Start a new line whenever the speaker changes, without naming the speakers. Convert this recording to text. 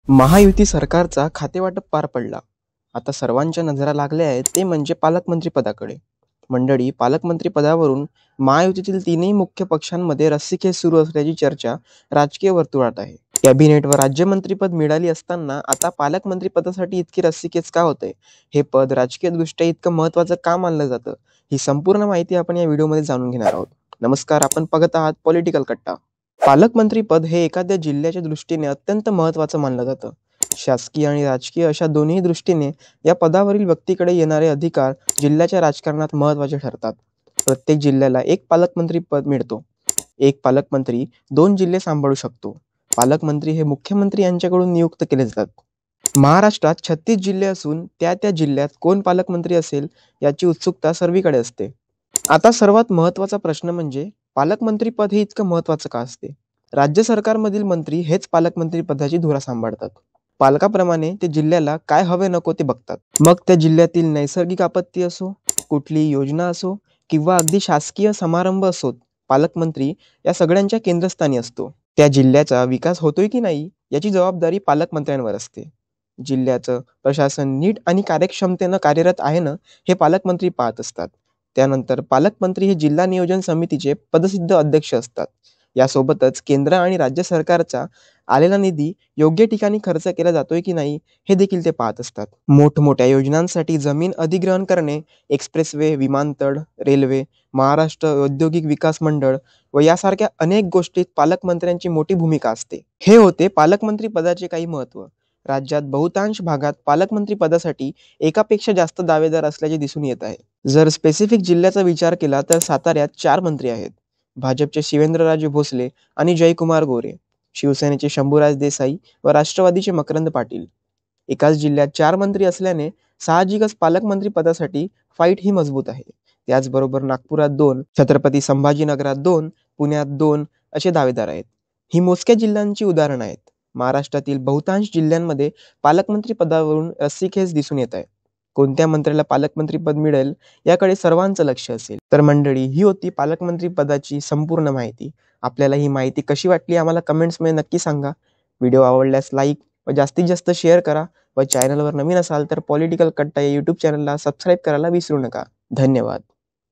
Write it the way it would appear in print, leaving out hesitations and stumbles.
महायुती सरकारचा खातेवाटप पार पडला. आता सर्वांच्या नजरा लागल्या आहेत ते म्हणजे पालकमंत्री पदाकडे. मंडळी, पालकमंत्री पदावरून महायुतीतील तीनही मुख्य पक्षांमध्ये रस्सीखेच सुरू असल्याची चर्चा राजकीय वर्तुळात आहे. कॅबिनेट व राज्यमंत्रीपद मिळाली असताना आता पालकमंत्री पदासाठी इतकी रस्सीखेच का होते? हे पद राजकीयदृष्ट्या इतकं महत्त्वाचं का मानलं जातं? ही संपूर्ण माहिती आपण या व्हिडिओमध्ये जाणून घेणार आहोत. नमस्कार, आपण बघत आहात पॉलिटिकल कट्टा. पालकमंत्री पद हे एखाद्या जिल्ह्याच्या दृष्टीने अत्यंत महत्त्वाचं मानलं जातं. शासकीय आणि राजकीय अशा दोन्ही दृष्टीने या पदावरील व्यक्तीकडे येणारे अधिकार जिल्ह्याच्या राजकारणात महत्त्वाचे ठरतात. प्रत्येक जिल्ह्याला एक पालकमंत्री पद मिळतो. एक पालकमंत्री 2 जिल्हे सांभाळू शकतो. पालकमंत्री हे मुख्यमंत्री यांच्याकडून नियुक्त केले जातात. महाराष्ट्रात 36 जिल्हे असून त्या जिल्ह्यात कोण पालकमंत्री असेल याची उत्सुकता सर्वीकडे असते. आता सर्वात महत्त्वाचा प्रश्न म्हणजे पालकमंत्री पद हे इतकं महत्त्वाचं का असते? राज्य सरकारमधील मंत्री हेच पालकमंत्री पदाची धुरा सांभाळतात. पालकाप्रमाणे ते जिल्ह्याला काय हवे नको ते बघतात. मग त्या जिल्ह्यातील नैसर्गिक आपत्ती असो, कुठलीही योजना असो किंवा अगदी शासकीय समारंभ असोत, पालकमंत्री या सगळ्यांच्या केंद्रस्थानी असतो. त्या जिल्ह्याचा विकास होतोय की नाही याची जबाबदारी पालकमंत्र्यांवर असते. जिल्ह्याचं प्रशासन नीट आणि कार्यक्षमतेनं कार्यरत आहे ना, हे पालकमंत्री पाहत असतात. त्यानंतर पालकमंत्री हे जिल्हा नियोजन समितीचे पदसिद्ध अध्यक्ष असतात. यासोबतच केंद्र आणि राज्य सरकारचा आलेला निधी योग्य ठिकाणी खर्च केला जातोय की नाही हे देखील ते पाहत असतात. मोठमोठ्या योजनांसाठी जमीन अधिग्रहण करणे, एक्सप्रेसवे, विमानतळ, रेल्वे, महाराष्ट्र औद्योगिक विकास मंडळ व यासारख्या अनेक गोष्टीत पालकमंत्र्यांची मोठी भूमिका असते. हे होते पालकमंत्री पदाचे काही महत्त्व. राज्यात बहुतांश भागात पालकमंत्री पदासाठी एकापेक्षा जास्त दावेदार असल्याचे दिसून येत आहे. जर स्पेसिफिक जिल्ह्याचा विचार केला तर साताऱ्यात 4 मंत्री आहेत. भाजपचे शिवेंद्रराजे भोसले आणि जयकुमार गोरे, शिवसेनेचे शंभूराज देसाई व राष्ट्रवादीचे मकरंद पाटील. एकाच जिल्ह्यात 4 मंत्री असल्याने साहजिकच पालकमंत्री पदासाठी फाईट ही मजबूत आहे. त्याचबरोबर नागपुरात 2, छत्रपती संभाजीनगरात 2, पुण्यात 2 असे दावेदार आहेत. ही मोजक्या जिल्ह्यांची उदाहरणं आहेत. महाराष्ट्रातील बहुतांश जिल्ह्यांमध्ये पालकमंत्री पदावरून रस्सीखेच दिसून येत आहे. कोणत्या मंत्र्याला पालकमंत्री पद मिळेल याकडे सर्वांचं लक्ष असेल. तर मंडळी, ही होती पालकमंत्री पदाची संपूर्ण माहिती. आपल्याला ही माहिती कशी वाटली आम्हाला कमेंट्समध्ये नक्की सांगा. व्हिडिओ आवडल्यास लाईक व जास्तीत जास्त शेअर करा व चॅनलवर नवीन असाल तर पॉलिटिकल कट्टा या यूट्यूब चॅनलला सबस्क्राईब करायला विसरू नका. धन्यवाद.